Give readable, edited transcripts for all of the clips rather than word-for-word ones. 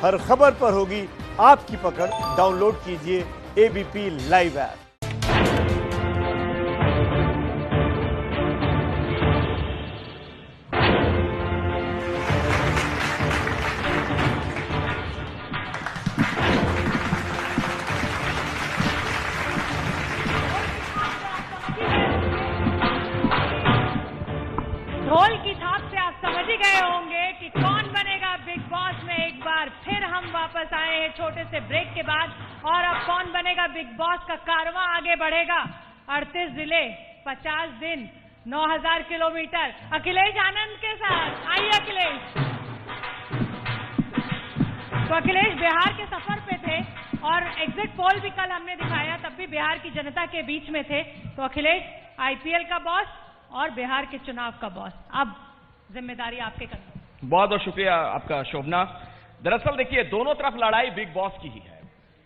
हर खबर पर होगी आपकी पकड़। डाउनलोड कीजिए एबीपी लाइव ऐप। ढोल की थाप से आप समझ ही गए होंगे कि कौन बनेगा बिग बॉस में। एक बार फिर हम वापस आए हैं छोटे से ब्रेक के बाद, और अब कौन बनेगा बिग बॉस का कारवां आगे बढ़ेगा। 38 जिले, 50 दिन, 9000 किलोमीटर। अखिलेश आनंद के साथ आइए अखिलेश। तो अखिलेश बिहार के सफर पे थे और एग्जिट पोल भी कल हमने दिखाया, तब भी बिहार की जनता के बीच में थे। तो अखिलेश, आईपीएल का बॉस और बिहार के चुनाव का बॉस, अब जिम्मेदारी आपके कंधे। बहुत बहुत शुक्रिया आपका शोभना। दरअसल देखिए, दोनों तरफ लड़ाई बिग बॉस की ही है।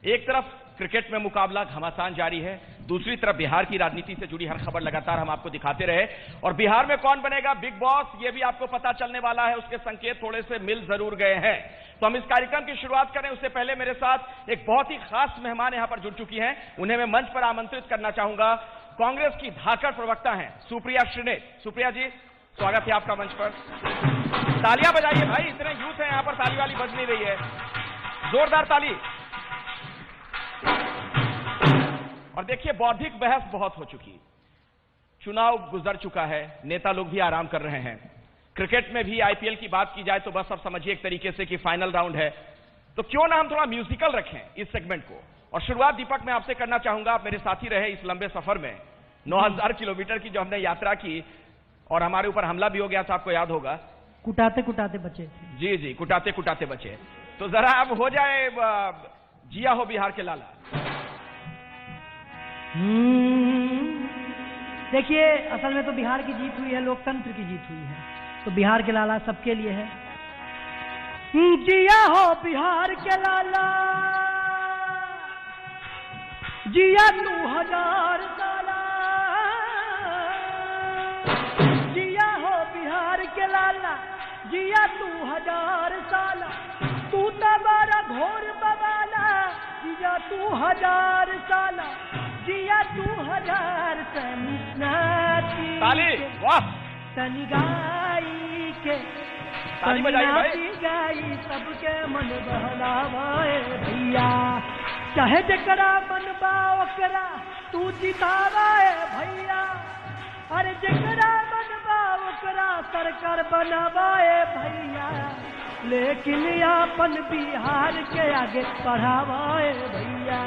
एक तरफ क्रिकेट में मुकाबला घमासान जारी है, दूसरी तरफ बिहार की राजनीति से जुड़ी हर खबर लगातार हम आपको दिखाते रहे। और बिहार में कौन बनेगा बिग बॉस, ये भी आपको पता चलने वाला है। उसके संकेत थोड़े से मिल जरूर गए हैं। तो हम इस कार्यक्रम की शुरुआत करें उससे पहले मेरे साथ एक बहुत ही खास मेहमान यहां पर जुड़ चुकी हैं। उन्हें मैं मंच पर आमंत्रित करना चाहूंगा। कांग्रेस की धाकड़ प्रवक्ता हैं सुप्रिया श्रीनेत। सुप्रिया जी, स्वागत है आपका मंच पर। तालियां बजाइए भाई, इतने यूथ हैं यहां पर, ताली वाली बज नहीं रही है। जोरदार ताली। और देखिए, बौद्धिक बहस बहुत हो चुकी, चुनाव गुजर चुका है, नेता लोग भी आराम कर रहे हैं। क्रिकेट में भी आईपीएल की बात की जाए तो बस अब समझिए एक तरीके से कि फाइनल राउंड है। तो क्यों ना हम थोड़ा म्यूजिकल रखें इस सेगमेंट को। और शुरुआत दीपक मैं आपसे करना चाहूंगा। आप मेरे साथी रहे इस लंबे सफर में, 9000 किलोमीटर की जो हमने यात्रा की, और हमारे ऊपर हमला भी हो गया था, आपको याद होगा। कुटाते कुटाते बचे। जी जी, कुटाते कुटाते बचे। तो जरा अब हो जाए जिया हो बिहार के लाला। देखिए, असल में तो बिहार की जीत हुई है, लोकतंत्र की जीत हुई है। तो बिहार के लाला सबके लिए है। जिया हो बिहार के लाला, जिया 2000 साला। जिया हो बिहार के लाला, जिया 2000 साला। तू तबारा घोर बवाला, जिया 2000 साला। जिया 2000 ताली, वाह। तनी गाई के, ताली बजाइए भाई। गाई सबके मन बहलावाए भैया। चाहे जकरा मनबा ओकरा तू जितावाए भैया। अरे जकरा मनबा ओकरा सरकार बनावाए भैया। लेकिन अपन बिहार के आगे बढ़ावाए भैया।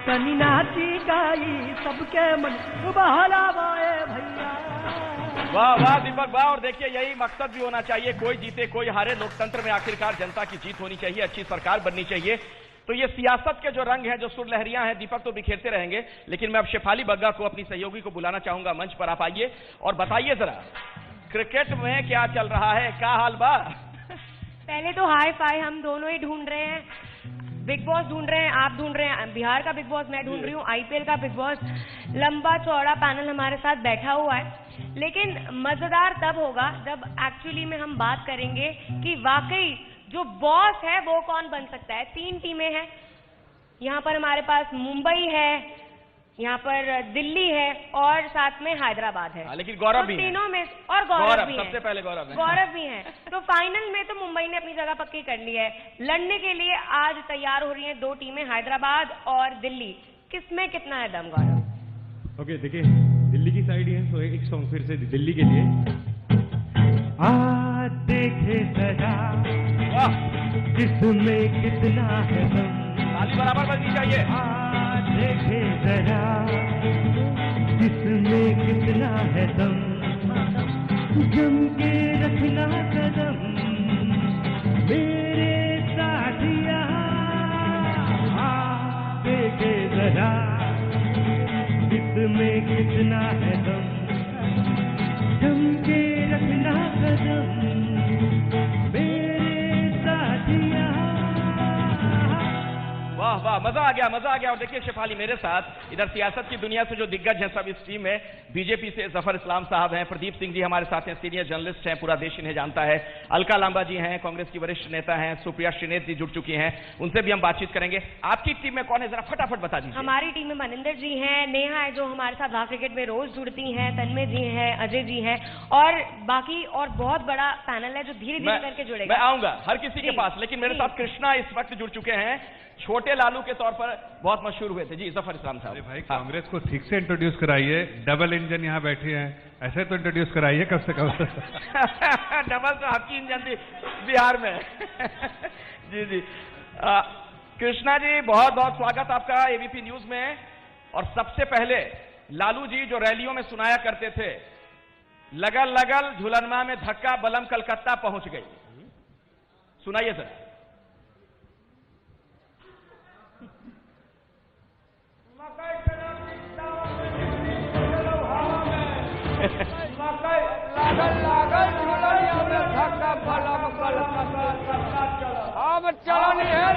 तनी नाची गाई सबके मन बहलावाए भैया। वाह वाह दीपक, वाह। और देखिए, यही मकसद भी होना चाहिए, कोई जीते कोई हारे, लोकतंत्र में आखिरकार जनता की जीत होनी चाहिए, अच्छी सरकार बननी चाहिए। तो ये सियासत के जो रंग हैं, जो सुरलहरियां हैं, दीपक तो बिखेरते रहेंगे, लेकिन मैं अब शेफाली बग्गा को, अपनी सहयोगी को बुलाना चाहूंगा मंच पर। आप आइए और बताइए जरा, क्रिकेट में क्या चल रहा है, क्या हाल बा? पहले तो हाई फाई हम दोनों ही ढूंढ रहे हैं। बिग बॉस ढूंढ रहे हैं, आप ढूंढ रहे हैं बिहार का बिग बॉस, मैं ढूंढ रही हूँ आईपीएल का बिग बॉस। लंबा चौड़ा पैनल हमारे साथ बैठा हुआ है। लेकिन मजेदार तब होगा जब एक्चुअली में हम बात करेंगे कि वाकई जो बॉस है वो कौन बन सकता है। 3 टीमें हैं यहाँ पर, हमारे पास मुंबई है, यहाँ पर दिल्ली है और साथ में हैदराबाद है। लेकिन गौरव तो भी तीनों में, और गौरव भी है, सबसे पहले गौरव भी है। तो फाइनल में तो मुंबई ने अपनी जगह पक्की कर ली है। लड़ने के लिए आज तैयार हो रही हैं 2 टीमें, हैदराबाद और दिल्ली। किसमें कितना है दम गौरव? ओके, देखिए दिल्ली की साइड ही है, तो एक सॉन्ग फिर से दिल्ली के लिए। आज देखे जरा जिसमें कितना है दम, ताली बराबर बजनी चाहिए। आज देखे जरा जिसमें कितना है दम, जम के रखना कदम मेरे साथिया। आज देखे जरा जिसमें कितना है दम, जम के रखना कदम मेरे साथिया। वाह वाह वाह, मजा आ गया। और देखिए शेफाली मेरे साथ इधर सियासत की दुनिया से जो दिग्गज हैं सब इस टीम में, बीजेपी से जफर इस्लाम साहब हैं, प्रदीप सिंह जी हमारे साथ हैं, सीनियर जर्नलिस्ट हैं, पूरा देश इन्हें जानता है, अलका लांबा जी हैं, कांग्रेस की वरिष्ठ नेता हैं, सुप्रिया श्रीनेत जी जुड़ चुकी हैं, उनसे भी हम बातचीत करेंगे। आपकी टीम में कौन है, जरा फटाफट बता दीजिए। हमारी टीम में मनिंदर जी हैं, नेहा है जो हमारे साथ भाव क्रिकेट में रोज जुड़ती हैं, तन्मय जी हैं, अजय जी हैं, और बाकी और बहुत बड़ा पैनल है जो धीरे धीरे करके जुड़ेगा। मैं आऊंगा हर किसी के पास, लेकिन मेरे साथ कृष्णा इस वक्त जुड़ चुके हैं, छोटे लालू के तौर पर बहुत मशहूर हुए थे। जी जफर इस्लाम साहब। भाई कांग्रेस को ठीक से इंट्रोड्यूस कराइए, डबल इंजन यहाँ बैठे हैं, ऐसे तो इंट्रोड्यूस कराइए कम से कम। डबल तो आपकी इंजन थी बिहार में। जी कृष्णा जी बहुत बहुत स्वागत आपका एबीपी न्यूज में। और सबसे पहले लालू जी जो रैलियों में सुनाया करते थे, लगल लगल झुलनमा में धक्का बलम कलकत्ता पहुंच गई, सुनाइए सर। लागल झुलनिया में धक्का बलम कलकत्ता अब चलनी है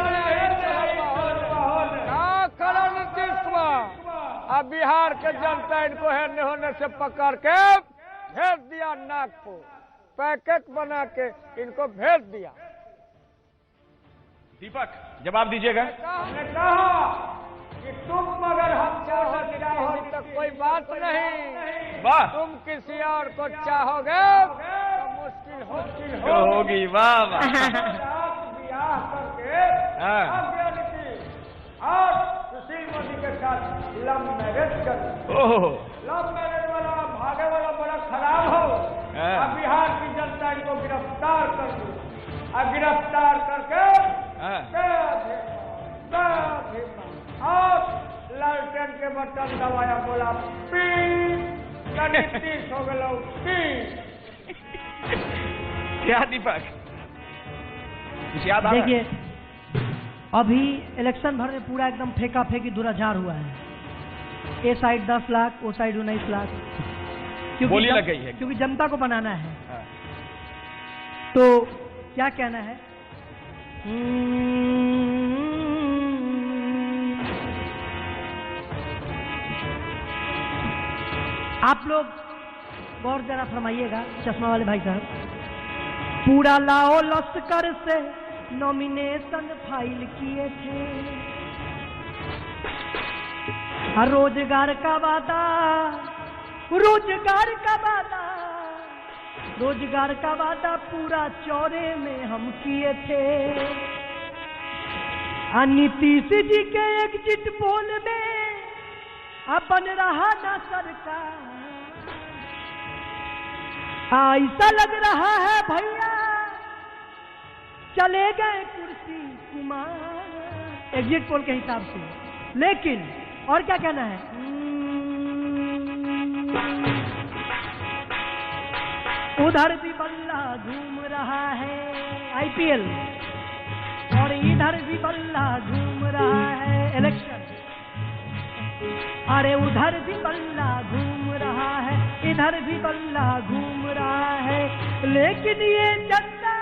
नीतीश कुमार। अब बिहार के जनता इनको हेरने होने से पकड़ के भेज दिया नागपुर, पैकेट बना के इनको भेज दिया। दीपक जवाब दीजिएगा। हमने कहा कि तुम अगर हम चाहो तो कोई बात नहीं, वाह तुम किसी और को चाहोगे तो मुश्किल होगी। वाह वाह। ब्याह करके और सुशील मोदी के साथ लव मैरिज कर, लव मैरिज वाला भागे वाला बड़ा खराब हो। अब बिहार की जनता इनको गिरफ्तार कर दी, और गिरफ्तार करके और लालटेन के बटन दबाया, बोला नीतीश हो गए। क्या दीपक कुछ याद आ रहा है? देखिए अभी इलेक्शन भर में पूरा एकदम फेंका फेंकी दुराचार हुआ है। ए साइड 10 लाख, वो साइड 19 लाख, बोली लग गई है क्योंकि जनता को बनाना है। तो क्या कहना है, आप लोग गौर जरा फरमाइएगा, चश्मा वाले भाई साहब। पूरा लाओ लश्कर से नॉमिनेशन फाइल किए थे, रोजगार का वादा, रोजगार का वादा, रोजगार का वादा पूरा चौरे में हम किए थे। नीतीश जी के एग्जिट पोल में अब बन रहा ना सरकार, ऐसा लग रहा है भैया चले गए कुर्सी कुमार, एग्जिट पोल के हिसाब से। लेकिन और क्या कहना है, उधर भी बल्ला घूम रहा है आईपीएल, और इधर भी बल्ला घूम रहा है इलेक्शन। अरे उधर भी बल्ला घूम रहा है, इधर भी बल्ला घूम रहा है, लेकिन ये जनता,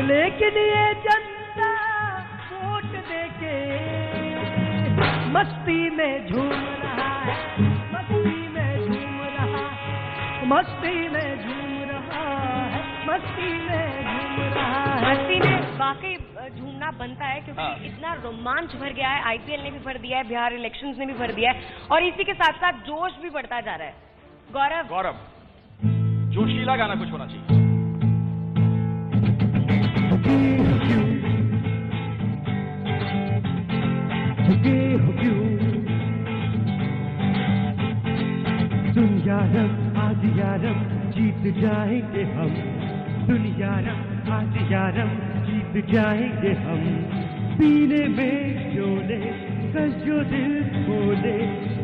लेकिन ये जनता वोट देके मस्ती में झूम रहा है, मस्ती में झूम रहा, मस्ती में झूम रहा है, मस्ती में झूम रहा है। मस्ती में वाकई झूमना बनता है, क्योंकि इतना रोमांच भर गया है। आईपीएल ने भी भर दिया है, बिहार इलेक्शंस ने भी भर दिया है, और इसी के साथ साथ जोश भी बढ़ता जा रहा है। गौरव जोशीला गाना कुछ होना चाहिए। दुनिया रंग आज यारम जीत जाएंगे हम, दुनिया रंग आज यारम जीत जाएंगे हम। पीने में शोले कस जो दिल बोले,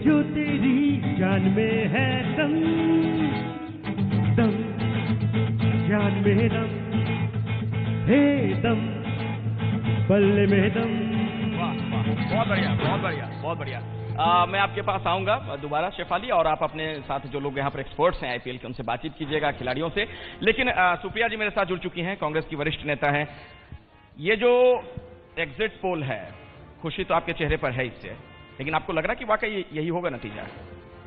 जो तेरी जान में है दम, दम जान में दम, हे दम बल्ले में दम। वाह वाह, बहुत बढ़िया बहुत बढ़िया बहुत बढ़िया। मैं आपके पास आऊंगा दोबारा शेफाली, और आप अपने साथ जो लोग यहाँ पर एक्सपर्ट्स हैं आईपीएल के, उनसे बातचीत कीजिएगा, खिलाड़ियों से। लेकिन सुप्रिया जी मेरे साथ जुड़ चुकी हैं, कांग्रेस की वरिष्ठ नेता हैं। ये जो एग्जिट पोल है, खुशी तो आपके चेहरे पर है इससे, लेकिन आपको लग रहा है कि वाकई यही होगा नतीजा?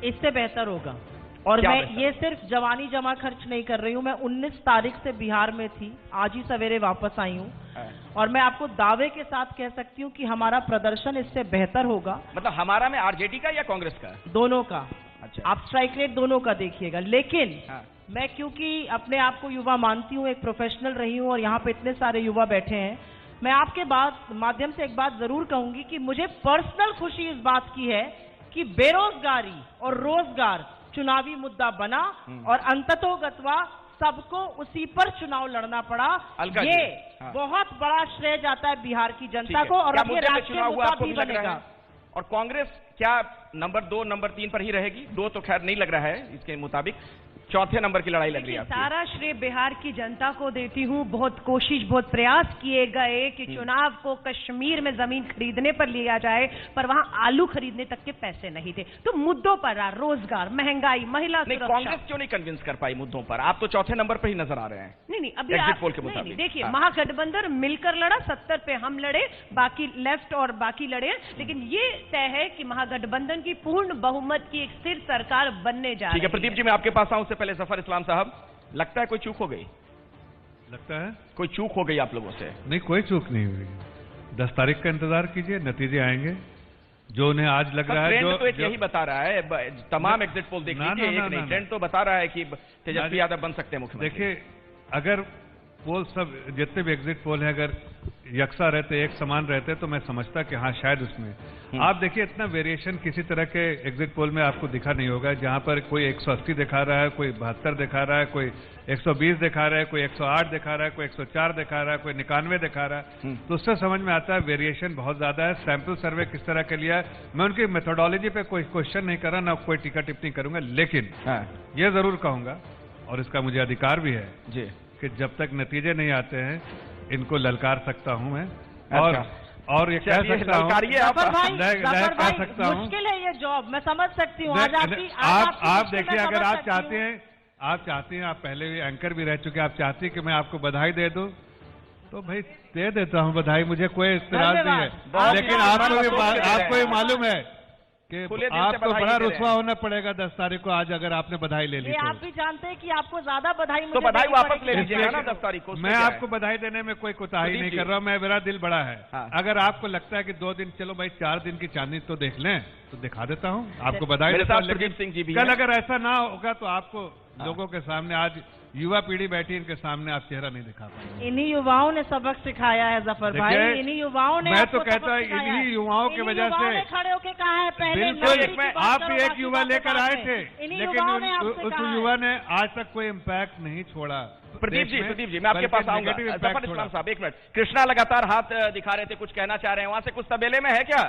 इससे बेहतर होगा। और मैं ये सिर्फ जवानी जमा खर्च नहीं कर रही हूँ, मैं 19 तारीख से बिहार में थी, आज ही सवेरे वापस आई हूँ, और मैं आपको दावे के साथ कह सकती हूँ कि हमारा प्रदर्शन इससे बेहतर होगा। मतलब हमारा में आरजेडी का या कांग्रेस का? दोनों का। अच्छा। आप स्ट्राइक रेट दोनों का देखिएगा, लेकिन मैं क्योंकि अपने आप को युवा मानती हूँ, एक प्रोफेशनल रही हूँ, और यहाँ पे इतने सारे युवा बैठे हैं, मैं आपके माध्यम से एक बात जरूर कहूंगी कि मुझे पर्सनल खुशी इस बात की है कि बेरोजगारी और रोजगार चुनावी मुद्दा बना और अंततोगत्वा सबको उसी पर चुनाव लड़ना पड़ा। ये बहुत बड़ा श्रेय जाता है बिहार की जनता को, और अब ये राष्ट्रीय मुद्दा भी बनेगा। और कांग्रेस क्या नंबर 2 नंबर 3 पर ही रहेगी? 2 तो खैर नहीं लग रहा है इसके मुताबिक, चौथे नंबर की लड़ाई लग रही है। सारा श्रेय बिहार की जनता को देती हूँ। बहुत कोशिश, बहुत प्रयास किए गए कि चुनाव को कश्मीर में जमीन खरीदने पर लिया जाए, पर वहाँ आलू खरीदने तक के पैसे नहीं थे। तो मुद्दों पर रोजगार, महंगाई, महिला सुरक्षा। कांग्रेस क्यों नहीं कन्विंस कर पाई मुद्दों पर? आप तो चौथे नंबर पर ही नजर आ रहे हैं। नहीं, अभी एग्जिट पोल के मुताबिक देखिए, महागठबंधन मिलकर लड़ा, 70 पे हम लड़े, बाकी लेफ्ट और बाकी लड़े, लेकिन ये तय है कि महागठबंधन की पूर्ण बहुमत की एक स्थिर सरकार बनने जा रही है। ठीक है प्रदीप जी, मैं आपके पास आऊं, उससे पहले जफर इस्लाम साहब, लगता है कोई चूक हो गई? लगता है कोई चूक हो गई आप लोगों से? नहीं, कोई चूक नहीं हुई। 10 तारीख का इंतजार कीजिए, नतीजे आएंगे। जो उन्हें आज लग रहा है, जो तो यही बता रहा है, तमाम एग्जिट पोल देख लीजिए, एक नहीं, ट्रेंड तो बता रहा है कि तेजस्वी यादव बन सकते हैं मुख्यमंत्री। देखिए, अगर पोल सब जितने भी एग्जिट पोल हैं अगर यकसा रहते, एक समान रहते, तो मैं समझता कि हाँ शायद उसमें आप देखिए इतना वेरिएशन किसी तरह के एग्जिट पोल में आपको दिखा नहीं होगा, जहां पर कोई 180 दिखा रहा है, कोई 72 दिखा रहा है, कोई 120 दिखा रहा है, कोई 108 दिखा रहा है, कोई 104 दिखा रहा है, कोई 99 दिखा रहा है। तो उससे समझ में आता है वेरिएशन बहुत ज्यादा है। सैंपल सर्वे किस तरह के लिया है, मैं उनकी मेथोडोलॉजी पे कोई क्वेश्चन नहीं कर रहा, ना कोई टीका टिप्पणी करूंगा, लेकिन यह जरूर कहूंगा, और इसका मुझे अधिकार भी है जी, कि जब तक नतीजे नहीं आते हैं इनको ललकार सकता हूं मैं। और ये कह सकता हूं, कह सकता हूं, मुश्किल है ये जॉब, मैं समझ सकती हूँ। आप देखिए, अगर आप चाहते हैं, आप पहले भी एंकर भी रह चुके, आप चाहती हैं कि मैं आपको बधाई दे दूं, तो भाई दे देता हूं बधाई, मुझे कोई इत्तेराज नहीं है। लेकिन आपको भी मालूम है कि आपको बड़ा रुस्वा होना पड़ेगा 10 तारीख को, आज अगर आपने बधाई ले ली। आप भी जानते हैं कि आपको ज्यादा बधाई, तो बधाई वापस ले लीजिएगा ना 10 तारीख को। मैं आपको बधाई देने में कोई कोताही नहीं कर रहा हूं, मेरा दिल बड़ा है। अगर आपको लगता है कि 2 दिन, चलो भाई 4 दिन की चांदनी तो देख लें, तो दिखा देता हूं, आपको बधाई देता हूं। लेकिन कल अगर ऐसा ना होगा तो आपको लोगों के सामने, आज युवा पीढ़ी बैठी, इनके सामने आप चेहरा नहीं दिखा पाएंगे। इन्हीं युवाओं ने सबक सिखाया है जफर भाई, इन्हीं युवाओं ने, मैं तो कहता हूँ इन्हीं युवाओं की वजह से खड़े होके कहा है। पहले बिल्कुल, आप भी एक युवा लेकर आए थे, लेकिन उस युवा ने आज तक कोई इम्पैक्ट नहीं छोड़ा। प्रदीप जी, मैं आपके पास आऊंगा। जफर इस्लाम साहब, एक मिनट। कृष्णा लगातार हाथ दिखा रहे थे, कुछ कहना चाह रहे हैं, वहां से कुछ तबेले में है क्या?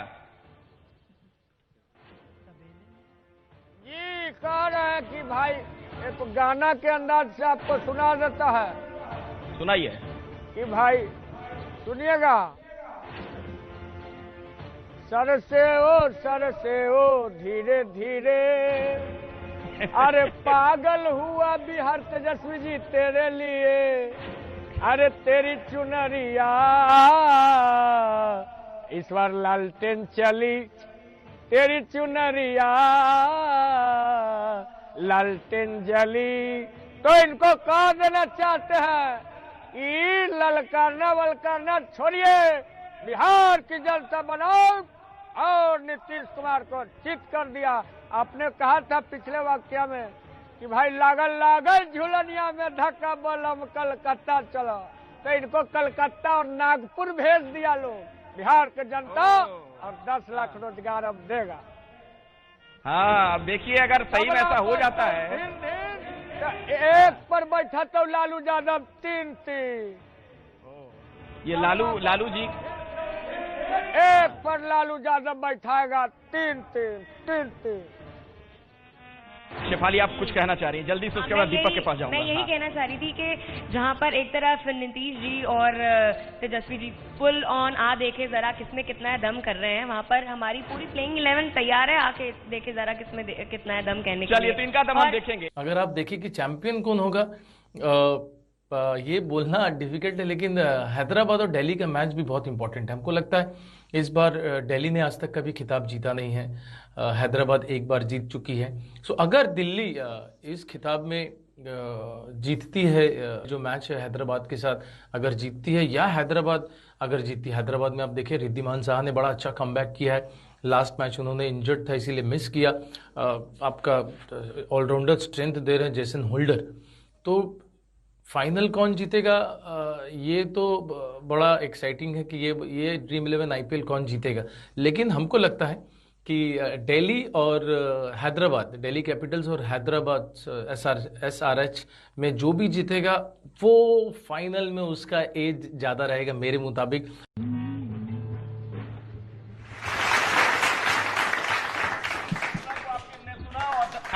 जी कह रहे हैं कि भाई एक गाना के अंदाज से आपको सुना देता है। सुनाइए। कि भाई सुनिएगा। सर से ओ धीरे धीरे, अरे पागल हुआ बिहार तेजस्वी जी तेरे लिए, अरे तेरी चुनरिया इस बार लालटेन चली, तेरी चुनरिया लालटेन जली। तो इनको कह देना चाहते हैं कि ललकारना वलकारना छोड़िए, बिहार की जनता बनाओ। और नीतीश कुमार को चित कर दिया। आपने कहा था पिछले वाक्य में कि भाई लागल लागल झुलनिया में धक्का बलम कलकत्ता चलो, तो इनको कलकत्ता और नागपुर भेज दिया लोग, बिहार की जनता, और 10 लाख रोजगार अब देगा। हाँ, अब देखिए अगर सही में ऐसा हो जाता है। एक पर बैठा तो लालू यादव 3-3, ये लालू जी एक पर लालू यादव बैठाएगा 3-3। शेफाली, आप कुछ कहना चाह रही हैं जल्दी से, उसके बाद दीपक के पास जाऊंगा। मैं यही कहना चाह रही थी कि जहां पर एक तरफ नीतीश जी और तेजस्वी जी फुल ऑन आ देखे जरा किसमें कितना दम कर रहे हैं, वहां पर हमारी पूरी प्लेइंग 11 तैयार है, आके देखे जरा किसमें कितना दम कहने के लिए। चलिए, तो इनका दम हम देखेंगे। अगर आप देखें कि चैंपियन कौन होगा, ये बोलना डिफिकल्ट है, लेकिन हैदराबाद और दिल्ली का मैच भी बहुत इंपॉर्टेंट है। हमको लगता है इस बार दिल्ली ने आज तक कभी खिताब जीता नहीं है, हैदराबाद एक बार जीत चुकी है। सो अगर दिल्ली इस खिताब में जीतती है, जो मैच है हैदराबाद के साथ अगर जीतती है, या हैदराबाद अगर जीतती है, हैदराबाद में आप देखिए रिद्धिमान साहा ने बड़ा अच्छा कमबैक किया है। लास्ट मैच उन्होंने इंजर्ड था इसीलिए मिस किया। आपका ऑलराउंडर स्ट्रेंथ दे रहे हैं जेसन होल्डर। तो फाइनल कौन जीतेगा, ये तो बड़ा एक्साइटिंग है कि ये ड्रीम 11 IPL कौन जीतेगा। लेकिन हमको लगता है कि दिल्ली और हैदराबाद, दिल्ली कैपिटल्स और हैदराबाद SRH में जो भी जीतेगा वो फाइनल में उसका एज ज़्यादा रहेगा मेरे मुताबिक।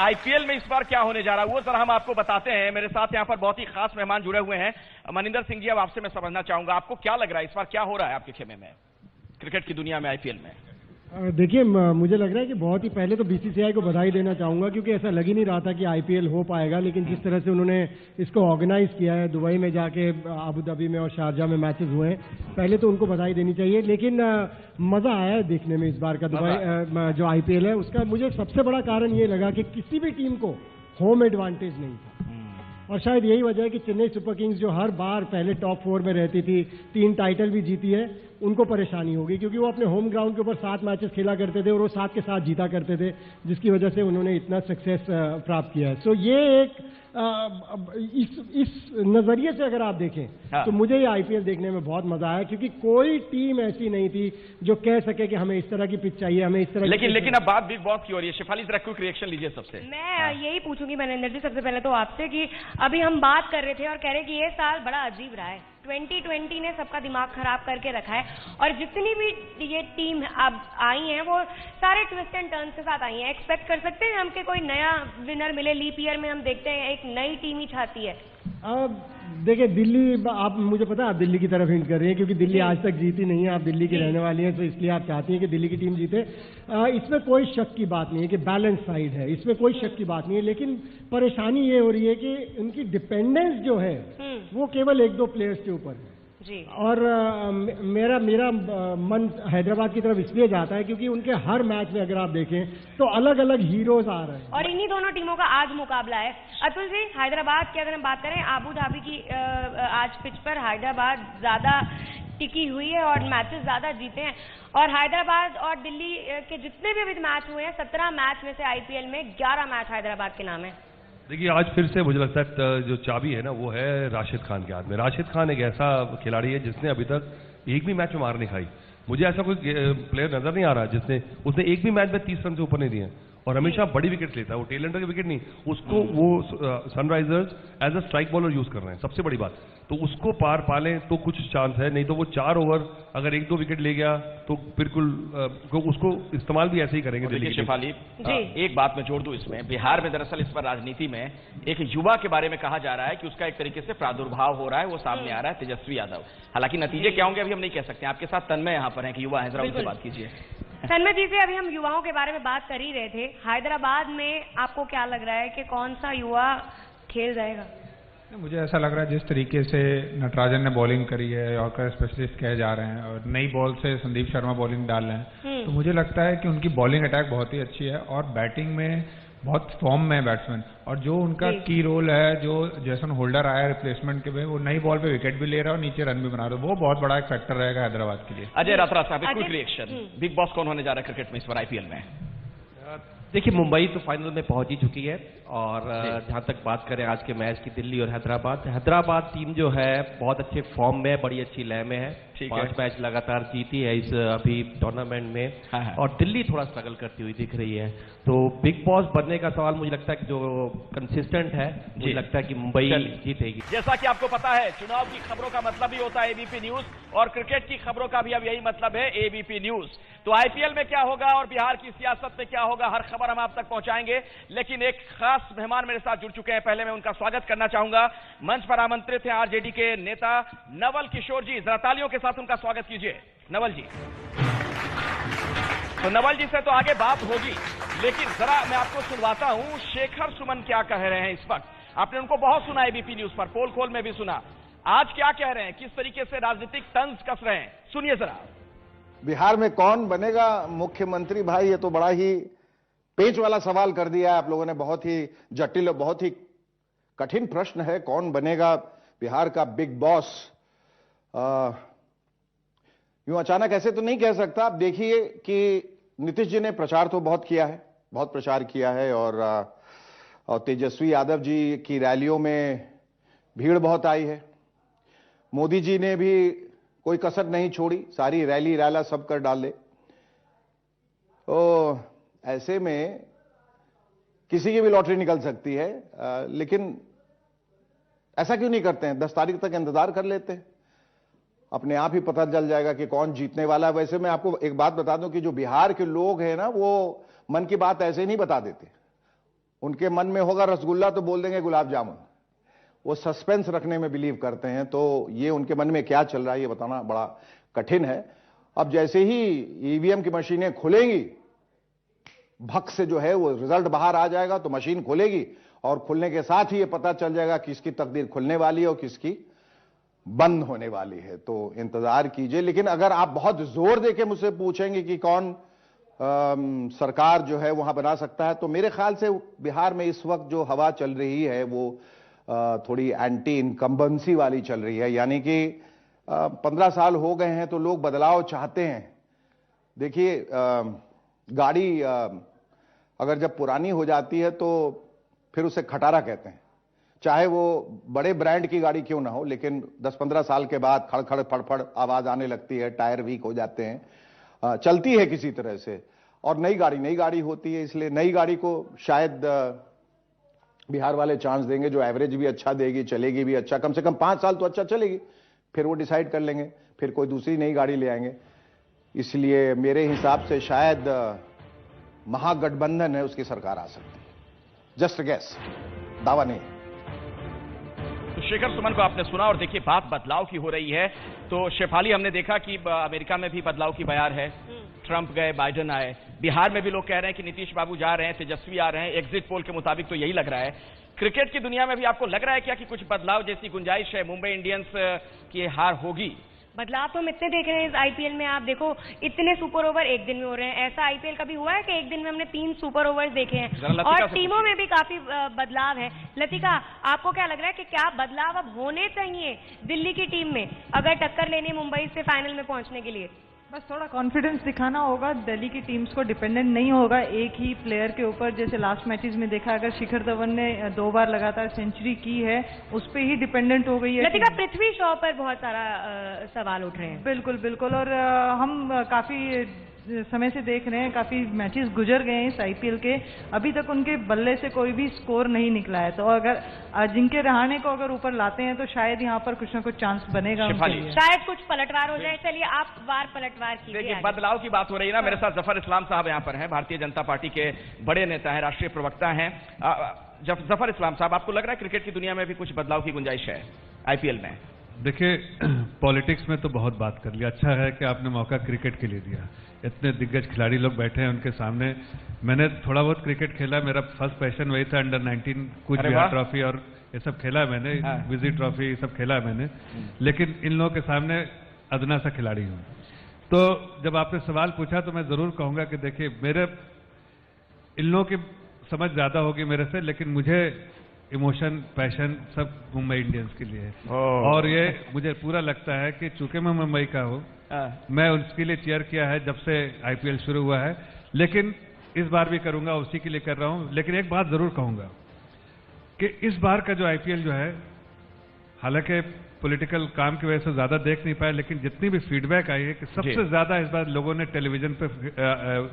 IPL में इस बार क्या होने जा रहा है वो जरा हम आपको बताते हैं। मेरे साथ यहाँ पर बहुत ही खास मेहमान जुड़े हुए हैं। मनिंदर सिंह जी, अब आपसे मैं समझना चाहूंगा, आपको क्या लग रहा है इस बार क्या हो रहा है आपके खेमे में, क्रिकेट की दुनिया में, IPL में? देखिए, मुझे लग रहा है कि बहुत ही पहले तो BCCI को बधाई देना चाहूंगा, क्योंकि ऐसा लग ही नहीं रहा था कि IPL हो पाएगा। लेकिन जिस तरह से उन्होंने इसको ऑर्गेनाइज किया है, दुबई में जाके अबू धाबी में और शारजा में मैचेस हुए हैं, पहले तो उनको बधाई देनी चाहिए। लेकिन मजा आया है देखने में इस बार का दुबई जो IPL है उसका। मुझे सबसे बड़ा कारण ये लगा कि किसी भी टीम को होम एडवांटेज नहीं था, और शायद यही वजह है कि चेन्नई सुपर किंग्स जो हर बार पहले टॉप 4 में रहती थी, 3 टाइटल भी जीती है, उनको परेशानी होगी, क्योंकि वो अपने होम ग्राउंड के ऊपर 7 मैचेस खेला करते थे और वो 7 के 7 जीता करते थे, जिसकी वजह से उन्होंने इतना सक्सेस प्राप्त किया है। सो ये एक इस नजरिए से अगर आप देखें तो मुझे ये IPL देखने में बहुत मजा आया, क्योंकि कोई टीम ऐसी नहीं थी जो कह सके कि हमें इस तरह की पिच चाहिए, हमें इस तरह लेकिन अब बात बिग बॉस की हो रही है। शेफाली, जरा क्विक रिएक्शन लीजिए सबसे। मैं यही पूछूंगी मनिंदर जी सबसे पहले तो आपसे कि अभी हम बात कर रहे थे और कह रहे कि ये साल बड़ा अजीब रहा है, 2020 ने सबका दिमाग खराब करके रखा है, और जितनी भी ये टीम अब आई हैं वो सारे ट्विस्ट एंड टर्न्स के साथ आई हैं। एक्सपेक्ट कर सकते हैं हम कि कोई नया विनर मिले? लीप ईयर में हम देखते हैं एक नई टीम ही छाती है। देखिए, दिल्ली, आप, मुझे पता है आप दिल्ली की तरफ हिंट कर रही हैं, क्योंकि दिल्ली आज तक जीती नहीं है, आप दिल्ली की रहने वाली हैं, तो इसलिए आप चाहती हैं कि दिल्ली की टीम जीते। इसमें कोई शक की बात नहीं है कि बैलेंस साइड है, इसमें कोई शक की बात नहीं है। लेकिन परेशानी ये हो रही है कि उनकी डिपेंडेंस जो है वो केवल 1-2 प्लेयर्स के ऊपर है जी। और मेरा मन हैदराबाद की तरफ इसलिए जाता है क्योंकि उनके हर मैच में अगर आप देखें तो अलग अलग हीरोज आ रहे हैं, और इन्हीं दोनों टीमों का आज मुकाबला है। अतुल जी, हैदराबाद की अगर हम बात करें, आबू धाबी की आज पिच पर हैदराबाद ज्यादा टिकी हुई है और मैचेस ज्यादा जीते हैं, और हैदराबाद और दिल्ली के जितने भी अभी मैच हुए हैं 17 मैच में से IPL में 11 मैच हैदराबाद के नाम है। देखिए, आज फिर से मुझे लगता है जो चाबी है ना वो है राशिद खान के हाथ में। राशिद खान एक ऐसा खिलाड़ी है जिसने अभी तक एक भी मैच में मार नहीं खाई। मुझे ऐसा कोई प्लेयर नजर नहीं आ रहा उसने एक भी मैच में 30 रन से ऊपर नहीं दिए, और हमेशा बड़ी विकेट लेता है। वो टेलेंडर की विकेट नहीं, उसको वो Sunrisers as a strike bowler use कर रहे हैं। सबसे बड़ी बात तो उसको पार पालें तो कुछ चांस है, नहीं तो वो 4 ओवर अगर 1-2 विकेट ले गया तो बिल्कुल उसको इस्तेमाल भी ऐसे ही करेंगे दिल्ली की। शेफाली, एक बात मैं जोड़ दूं इसमें, बिहार में दरअसल इस पर राजनीति में एक युवा के बारे में कहा जा रहा है कि उसका एक तरीके से प्रादुर्भाव हो रहा है, वो सामने आ रहा है, तेजस्वी यादव। हालांकि नतीजे क्या होंगे अभी हम नहीं कह सकते। आपके साथ तन्मय यहाँ पर है कि युवा है, जरा उनसे बात कीजिए। तन्मय जी से अभी हम युवाओं के बारे में बात कर ही रहे थे, हैदराबाद में आपको क्या लग रहा है कि कौन सा युवा खेल जाएगा? मुझे ऐसा लग रहा है जिस तरीके से नटराजन ने बॉलिंग करी है, यॉर्कर स्पेशलिस्ट कहे जा रहे हैं, और नई बॉल से संदीप शर्मा बॉलिंग डाल रहे हैं, तो मुझे लगता है कि उनकी बॉलिंग अटैक बहुत ही अच्छी है और बैटिंग में बहुत फॉर्म में बैट्समैन, और जो उनका की रोल है, जो जेसन होल्डर आया रिप्लेसमेंट के में, वो नई बॉल पे विकेट भी ले रहा है और नीचे रन भी बना रहा है, वो बहुत बड़ा एक फैक्टर रहेगा हैदराबाद के लिए। अजय रात्रा साहब, क्विक रिएक्शन, बिग बॉस कौन होने जा रहा है क्रिकेट में इस बार IPL में? देखिए, मुंबई तो फाइनल में पहुंच ही चुकी है, और जहां तक बात करें आज के मैच की, दिल्ली और हैदराबाद टीम जो है बहुत अच्छे फॉर्म में, बड़ी अच्छी लय में है। 5 मैच लगातार जीती है इस अभी टूर्नामेंट में, और दिल्ली थोड़ा स्ट्रगल करती हुई दिख रही है। तो बिग बॉस बनने का सवाल मुझे लगता है कि जो कंसिस्टेंट है, मुझे लगता है कि मुंबई जीतेगी। जैसा कि आपको पता है, चुनाव की खबरों का मतलब ही होता है ABP न्यूज, और क्रिकेट की खबरों का भी अब यही मतलब है ABP न्यूज। तो IPL में क्या होगा और बिहार की सियासत में क्या होगा, हर खबर हम आप तक पहुंचाएंगे। लेकिन एक खास मेहमान मेरे साथ जुड़ चुके हैं, पहले मैं उनका स्वागत करना चाहूंगा। मंच पर आमंत्रित हैं RJD के नेता नवल किशोर जी, जरा तालियों के साथ उनका स्वागत कीजिए। नवल जी, तो नवल जी से तो आगे बात होगी, लेकिन जरा मैं आपको सुनवाता हूं शेखर सुमन क्या कह रहे हैं इस वक्त। आपने उनको बहुत सुना ABP न्यूज पर, पोल खोल में भी सुना, आज क्या कह रहे हैं, किस तरीके से राजनीतिक तंज कस रहे हैं, सुनिए जरा। बिहार में कौन बनेगा मुख्यमंत्री? भाई ये तो बड़ा ही पेच वाला सवाल कर दिया है आप लोगों ने, बहुत ही जटिल और बहुत ही कठिन प्रश्न है। कौन बनेगा बिहार का बिग बॉस? यूं अचानक ऐसे तो नहीं कह सकता। आप देखिए कि नीतीश जी ने प्रचार तो बहुत किया है, बहुत प्रचार किया है, और तेजस्वी यादव जी की रैलियों में भीड़ बहुत आई है। मोदी जी ने भी कोई कसर नहीं छोड़ी, सारी रैली रैला सब कर डाले। तो ऐसे में किसी की भी लॉटरी निकल सकती है, लेकिन ऐसा क्यों नहीं करते हैं? 10 तारीख तक इंतजार कर लेते हैं, अपने आप ही पता चल जाएगा कि कौन जीतने वाला है। वैसे मैं आपको एक बात बता दूं कि जो बिहार के लोग हैं ना, वो मन की बात ऐसे नहीं बता देते। उनके मन में होगा रसगुल्ला तो बोल देंगे गुलाब जामुन। वो सस्पेंस रखने में बिलीव करते हैं, तो ये उनके मन में क्या चल रहा है ये बताना बड़ा कठिन है। अब जैसे ही ईवीएम की मशीनें खुलेंगी, भक से जो है वो रिजल्ट बाहर आ जाएगा, तो मशीन खुलेगी और खुलने के साथ ही ये पता चल जाएगा किसकी तकदीर खुलने वाली है और किसकी बंद होने वाली है। तो इंतजार कीजिए। लेकिन अगर आप बहुत जोर देके मुझसे पूछेंगे कि कौन सरकार जो है वहां बना सकता है, तो मेरे ख्याल से बिहार में इस वक्त जो हवा चल रही है वो थोड़ी एंटी इनकम्बेंसी वाली चल रही है। यानी कि 15 साल हो गए हैं तो लोग बदलाव चाहते हैं। देखिए, गाड़ी अगर जब पुरानी हो जाती है तो फिर उसे खटारा कहते हैं, चाहे वो बड़े ब्रांड की गाड़ी क्यों ना हो, लेकिन 10-15 साल के बाद खड़खड़ फड़फड़ आवाज आने लगती है, टायर वीक हो जाते हैं, चलती है किसी तरह से। और नई गाड़ी होती है, इसलिए नई गाड़ी को शायद बिहार वाले चांस देंगे, जो एवरेज भी अच्छा देगी, चलेगी भी अच्छा, कम से कम 5 साल तो अच्छा चलेगी, फिर वो डिसाइड कर लेंगे, फिर कोई दूसरी नई गाड़ी ले आएंगे। इसलिए मेरे हिसाब से शायद महागठबंधन है उसकी सरकार आ सकती है। जस्ट गैस, दावा नहीं। तो शेखर सुमन को आपने सुना, और देखिए बात बदलाव की हो रही है। तो शेफाली, हमने देखा कि अमेरिका में भी बदलाव की बयार है, ट्रंप गए, बाइडेन आए। बिहार में भी लोग कह रहे हैं कि नीतीश बाबू जा रहे हैं, तेजस्वी आ रहे हैं। एग्जिट पोल के मुताबिक तो यही लग रहा है। क्रिकेट की दुनिया में भी आपको लग रहा है क्या कि कुछ बदलाव जैसी गुंजाइश है? मुंबई इंडियंस की हार होगी? बदलाव तो हम इतने देख रहे हैं इस आईपीएल में। आप देखो, इतने सुपर ओवर एक दिन में हो रहे हैं। ऐसा आईपीएल कभी हुआ है कि एक दिन में हमने 3 सुपर ओवर्स देखे हैं? और टीमों में भी काफी बदलाव है। लतिका, आपको क्या लग रहा है कि क्या बदलाव अब होने चाहिए दिल्ली की टीम में, अगर टक्कर लेनी मुंबई से फाइनल में पहुंचने के लिए? बस थोड़ा कॉन्फिडेंस दिखाना होगा। दिल्ली की टीम्स को डिपेंडेंट नहीं होगा एक ही प्लेयर के ऊपर। जैसे लास्ट मैचेस में देखा, अगर शिखर धवन ने 2 बार लगातार सेंचुरी की है, उस पर ही डिपेंडेंट हो गई है। लतिका, पृथ्वी शॉ पर बहुत सारा सवाल उठ रहे हैं। बिल्कुल बिल्कुल, और हम काफी समय से देख रहे हैं, काफी मैचेस गुजर गए हैं इस आईपीएल के, अभी तक उनके बल्ले से कोई भी स्कोर नहीं निकला है। तो अगर अजिंक्य रहाणे को अगर ऊपर लाते हैं तो शायद यहाँ पर कुछ ना कुछ चांस बनेगा उनके लिए। शायद कुछ पलटवार हो जाए। चलिए, आप पलटवार कीजिए। देखिए, बदलाव की बात हो रही है ना। मेरे साथ जफर इस्लाम साहब यहाँ पर हैं, भारतीय जनता पार्टी के बड़े नेता हैं, राष्ट्रीय प्रवक्ता हैं। जफर इस्लाम साहब, आपको लग रहा है क्रिकेट की दुनिया में भी कुछ बदलाव की गुंजाइश है आईपीएल में? देखिए, पॉलिटिक्स में तो बहुत बात कर लिया। अच्छा है कि आपने मौका क्रिकेट के लिए दिया। इतने दिग्गज खिलाड़ी लोग बैठे हैं उनके सामने। मैंने थोड़ा बहुत क्रिकेट खेला, मेरा फर्स्ट पैशन वही था। अंडर 19 कुछ बिहार ट्रॉफी और ये सब खेला है मैंने, विजी ट्रॉफी ये सब खेला है मैंने। लेकिन इन लोगों के सामने अदना सा खिलाड़ी हूँ। तो जब आपने सवाल पूछा तो मैं जरूर कहूंगा कि देखिए, मेरे इन लोगों की समझ ज्यादा होगी मेरे से, लेकिन मुझे इमोशन, पैशन सब मुंबई इंडियंस के लिए है। और ये मुझे पूरा लगता है कि चूंकि मैं मुंबई का हूँ, मैं उसके लिए चीयर किया है जब से आईपीएल शुरू हुआ है, लेकिन इस बार भी करूंगा, उसी के लिए कर रहा हूं। लेकिन एक बात जरूर कहूंगा कि इस बार का जो आईपीएल जो है, हालांकि पॉलिटिकल काम की वजह से ज्यादा देख नहीं पाए, लेकिन जितनी भी फीडबैक आई है कि सबसे ज्यादा इस बार लोगों ने टेलीविजन पे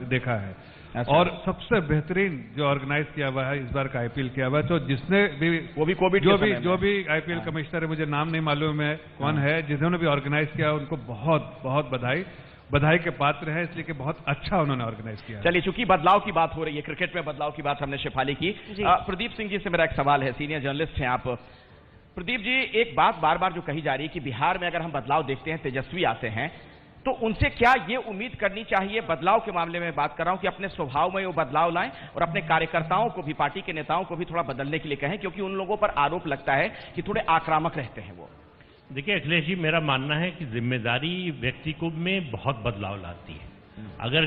देखा है। और सबसे बेहतरीन जो ऑर्गेनाइज किया हुआ है इस बार का आईपीएल किया हुआ है। तो जिसने भी, वो भी कोविड जो भी आईपीएल कमिश्नर है, मुझे नाम नहीं मालूम है कौन है, जिन्होंने भी ऑर्गेनाइज किया, उनको बहुत बहुत बधाई के पात्र है, इसलिए कि बहुत अच्छा उन्होंने ऑर्गेनाइज किया। चलिए, चूंकि बदलाव की बात हो रही है, क्रिकेट में बदलाव की बात हमने शेफाली की। प्रदीप सिंह जी से मेरा एक सवाल है, सीनियर जर्नलिस्ट हैं आप। प्रदीप जी, एक बात बार बार जो कही जा रही है कि बिहार में अगर हम बदलाव देखते हैं, तेजस्वी आते हैं, तो उनसे क्या ये उम्मीद करनी चाहिए, बदलाव के मामले में बात कर रहा हूं, कि अपने स्वभाव में वो बदलाव लाएं और अपने कार्यकर्ताओं को भी, पार्टी के नेताओं को भी थोड़ा बदलने के लिए कहें, क्योंकि उन लोगों पर आरोप लगता है कि थोड़े आक्रामक रहते हैं वो? देखिए अखिलेश जी, मेरा मानना है कि जिम्मेदारी व्यक्ति को में बहुत बदलाव लाती है। अगर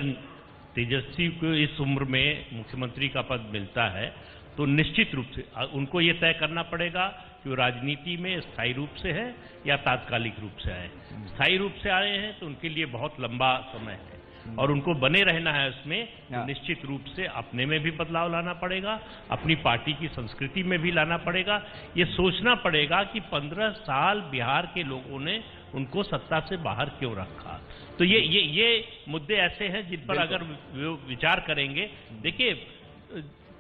तेजस्वी को इस उम्र में मुख्यमंत्री का पद मिलता है तो निश्चित रूप से उनको ये तय करना पड़ेगा कि वो राजनीति में स्थायी रूप से है या तात्कालिक रूप से आए। स्थायी रूप से आए हैं तो उनके लिए बहुत लंबा समय है और उनको बने रहना है उसमें, तो निश्चित रूप से अपने में भी बदलाव लाना पड़ेगा, अपनी पार्टी की संस्कृति में भी लाना पड़ेगा। ये सोचना पड़ेगा कि 15 साल बिहार के लोगों ने उनको सत्ता से बाहर क्यों रखा। तो ये मुद्दे ऐसे हैं जिन पर अगर विचार करेंगे। देखिए,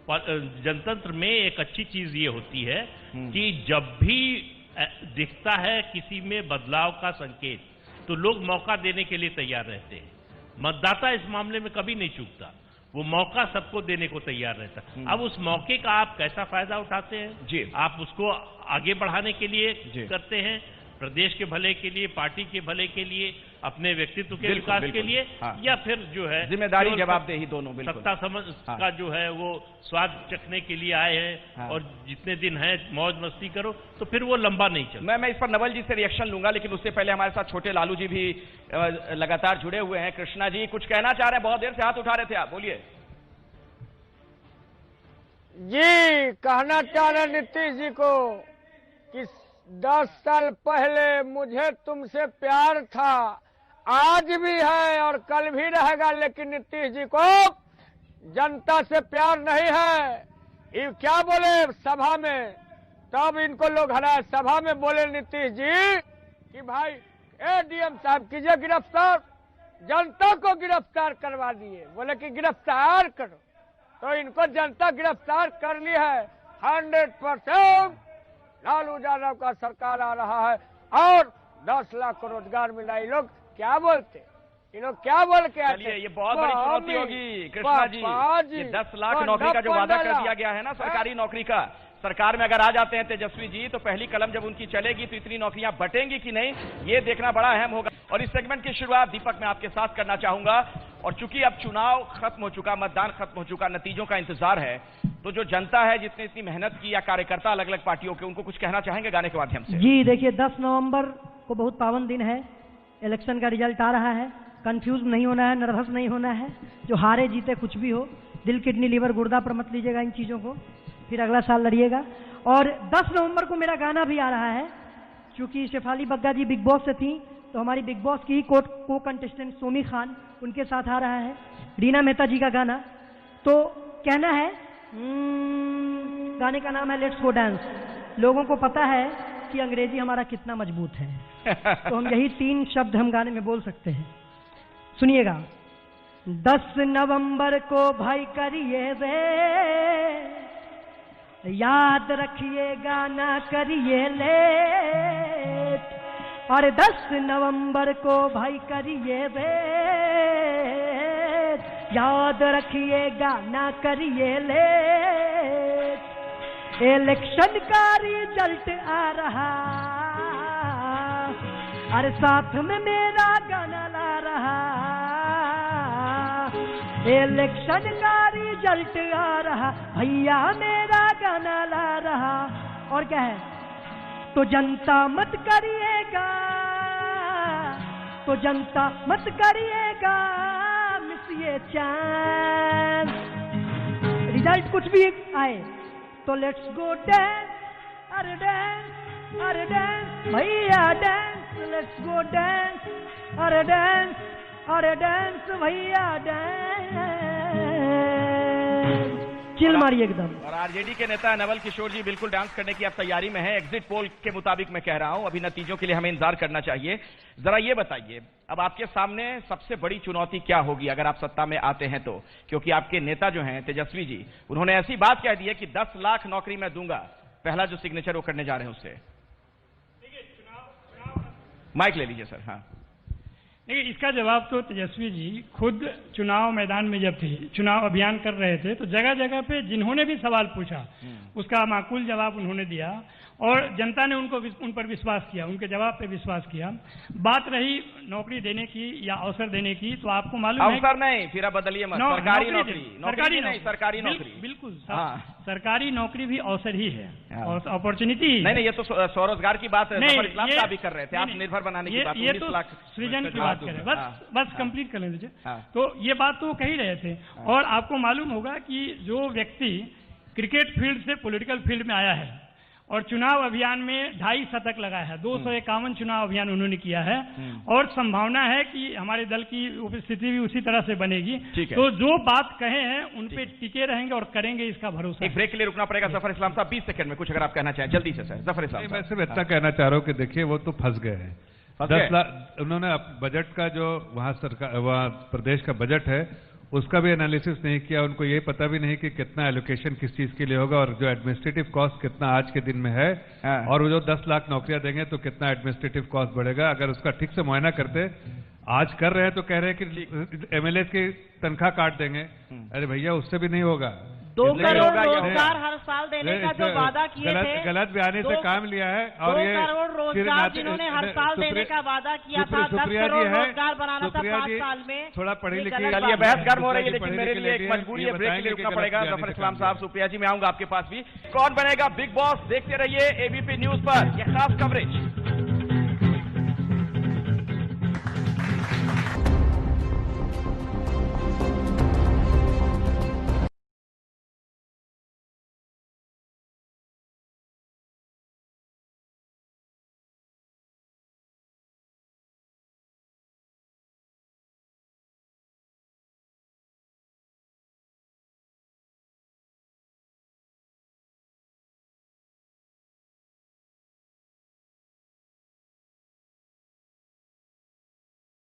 जनतंत्र में एक अच्छी चीज ये होती है कि जब भी दिखता है किसी में बदलाव का संकेत तो लोग मौका देने के लिए तैयार रहते हैं। मतदाता इस मामले में कभी नहीं चूकता, वो मौका सबको देने को तैयार रहता है। अब उस मौके का आप कैसा फायदा उठाते हैं जी, आप उसको आगे बढ़ाने के लिए करते हैं, प्रदेश के भले के लिए, पार्टी के भले के लिए, अपने व्यक्तित्व के विकास के लिए, या फिर जो है जिम्मेदारी जवाबदेही दोनों, सत्ता समझ का जो है वो स्वाद चखने के लिए आए हैं और जितने दिन है मौज मस्ती करो, तो फिर वो लंबा नहीं चलता। मैं इस पर नवल जी से रिएक्शन लूंगा, लेकिन उससे पहले हमारे साथ छोटे लालू जी भी लगातार जुड़े हुए हैं। कृष्णा जी कुछ कहना चाह रहे हैं, बहुत देर से हाथ उठा रहे थे आप, बोलिए जी। कहना चाह रहे नीतीश जी को कि 10 साल पहले मुझे तुमसे प्यार था, आज भी है और कल भी रहेगा, लेकिन नीतीश जी को जनता से प्यार नहीं है। ये क्या बोले सभा में, तब इनको लोग हराए। सभा में बोले नीतीश जी कि भाई डीएम साहब कीजिए गिरफ्तार, जनता को गिरफ्तार करवा दिए। बोले कि गिरफ्तार करो, तो इनको जनता गिरफ्तार कर ली है। 100% लालू यादव का सरकार आ रहा है और 10 लाख को रोजगार मिला। ये लोग क्या बोलते, ये लोग क्या बोल के आते? ये बहुत बड़ी चुनौती होगी कृष्णा जी। ये 10 लाख नौकरी का जो वादा कर दिया गया है ना, सरकारी नौकरी का, सरकार में अगर आ जाते हैं तेजस्वी जी तो पहली कलम जब उनकी चलेगी तो इतनी नौकरियां बटेंगी कि नहीं, ये देखना बड़ा अहम होगा। और इस सेगमेंट की शुरुआत दीपक मैं आपके साथ करना चाहूंगा। और चूंकि अब चुनाव खत्म हो चुका, मतदान खत्म हो चुका, नतीजों का इंतजार है, तो जो जनता है जिसने इतनी मेहनत की या कार्यकर्ता अलग अलग पार्टियों के, उनको कुछ कहना चाहेंगे गाने के माध्यम से? जी देखिए, 10 नवंबर को बहुत पावन दिन है, इलेक्शन का रिजल्ट आ रहा है। कंफ्यूज नहीं होना है, नर्वस नहीं होना है। जो हारे जीते कुछ भी हो, दिल किडनी लीवर गुर्दा पर मत लीजिएगा इन चीजों को, फिर अगला साल लड़िएगा। और 10 नवंबर को मेरा गाना भी आ रहा है, क्योंकि शेफाली बग्गा जी बिग बॉस से थी, तो हमारी बिग बॉस की को कंटेस्टेंट सोमी खान उनके साथ आ रहा है, रीना मेहता जी का गाना। तो कहना है, गाने का नाम है लेट्स गो डांस। लोगों को पता है कि अंग्रेजी हमारा कितना मजबूत है, तो हम यही 3 शब्द हम गाने में बोल सकते हैं। सुनिएगा। 10 नवंबर को भाई करिए वे, याद रखिएगा ना करिए लेट। और 10 नवंबर को भाई करिए वे, याद रखिएगा ना करिए लेट। इलेक्शन का रिजल्ट आ रहा, अरे साथ में मेरा गाना ला रहा। इलेक्शन का रिजल्ट आ रहा, भैया मेरा गाना ला रहा। और क्या है, तो जनता मत करिएगा, तो जनता मत करिएगा मिस ये चांस। रिजल्ट कुछ भी आए तो लेट्स गो डांस, अरे डांस, अरे डांस भैया डांस, लेट्स गो डांस, अरे डांस, अरे डांस भैया डांस। चिल मारिए एकदम। और आरजेडी के नेता नवल किशोर जी बिल्कुल डांस करने की अब तैयारी में है। एग्जिट पोल के मुताबिक मैं कह रहा हूं, अभी नतीजों के लिए हमें इंतजार करना चाहिए। जरा ये बताइए, अब आपके सामने सबसे बड़ी चुनौती क्या होगी अगर आप सत्ता में आते हैं तो? क्योंकि आपके नेता जो हैं तेजस्वी जी, उन्होंने ऐसी बात कह दी है कि 10 लाख नौकरी मैं दूंगा। पहला जो सिग्नेचर वो करने जा रहे हैं उससे, माइक ले लीजिए सर। हाँ, देखिए, इसका जवाब तो तेजस्वी जी खुद चुनाव मैदान में जब थे, चुनाव अभियान कर रहे थे, तो जगह जगह पे जिन्होंने भी सवाल पूछा उसका माकूल जवाब उन्होंने दिया। और जनता ने उन पर विश्वास किया, उनके जवाब पे विश्वास किया। बात रही नौकरी देने की या अवसर देने की, तो आपको मालूम है अवसर नहीं, फिर आप बदलिए मत, सरकारी नौकरी, सरकारी नौकरी, बिल्कुल सरकारी नौकरी भी अवसर ही है और अपॉर्चुनिटी। नहीं, ये तो स्वरोजगार की बात इस्लाम भी कर रहे थे, आत्मनिर्भर बनाने की बात, ये तो सृजन की बात करें, बस कंप्लीट कर लें। तो ये बात तो कह ही रहे थे। और आपको मालूम होगा कि जो व्यक्ति क्रिकेट फील्ड से पॉलिटिकल फील्ड में आया है और चुनाव अभियान में 2.5 शतक लगाया है, 251 चुनाव अभियान उन्होंने किया है, और संभावना है कि हमारे दल की उपस्थिति भी उसी तरह से बनेगी। तो जो बात कहे हैं उन पे टिके रहेंगे और करेंगे, इसका भरोसा। एक ब्रेक के लिए रुकना पड़ेगा। जफर इस्लाम साहब 20 सेकंड में कुछ अगर आप कहना चाहें जल्दी से सर। जफर इस्लाम, मैं सिर्फ इतना कहना चाह रहा हूँ कि देखिए वो तो फंस गए हैं। 10 लाख उन्होंने बजट का जो वहाँ सरकार, वहाँ प्रदेश का बजट है उसका भी एनालिसिस नहीं किया। उनको ये पता भी नहीं कि कितना एलोकेशन किस चीज के लिए होगा और जो एडमिनिस्ट्रेटिव कॉस्ट कितना आज के दिन में है, और वो जो 10 लाख नौकरियां देंगे तो कितना एडमिनिस्ट्रेटिव कॉस्ट बढ़ेगा। अगर उसका ठीक से मुआयना करते, आज कर रहे हैं तो कह रहे हैं कि एमएलए की तनख्वाह काट देंगे। अरे भैया उससे भी नहीं होगा। 2 करोड़ रोजगार हर साल देने का जो वादा किए थे, गलत बयानी से काम लिया है। और 2 करोड़ रोजगार जिन्होंने हर साल देने का वादा किया था, 10 करोड़ रोजगार बनाना था 5 साल में। थोड़ा पढ़ी लिखी, चलिए बहस गर्म हो रही है, लेकिन मेरे लिए एक मजबूरी है, ब्रेक के लिए रुकना पड़ेगा। जफर इस्लाम साहब, सुप्रिया जी, मैं आऊंगा आपके पास भी। कौन बनेगा बिग बॉस, देखते रहिए एबीपी न्यूज पर, यह खास कवरेज।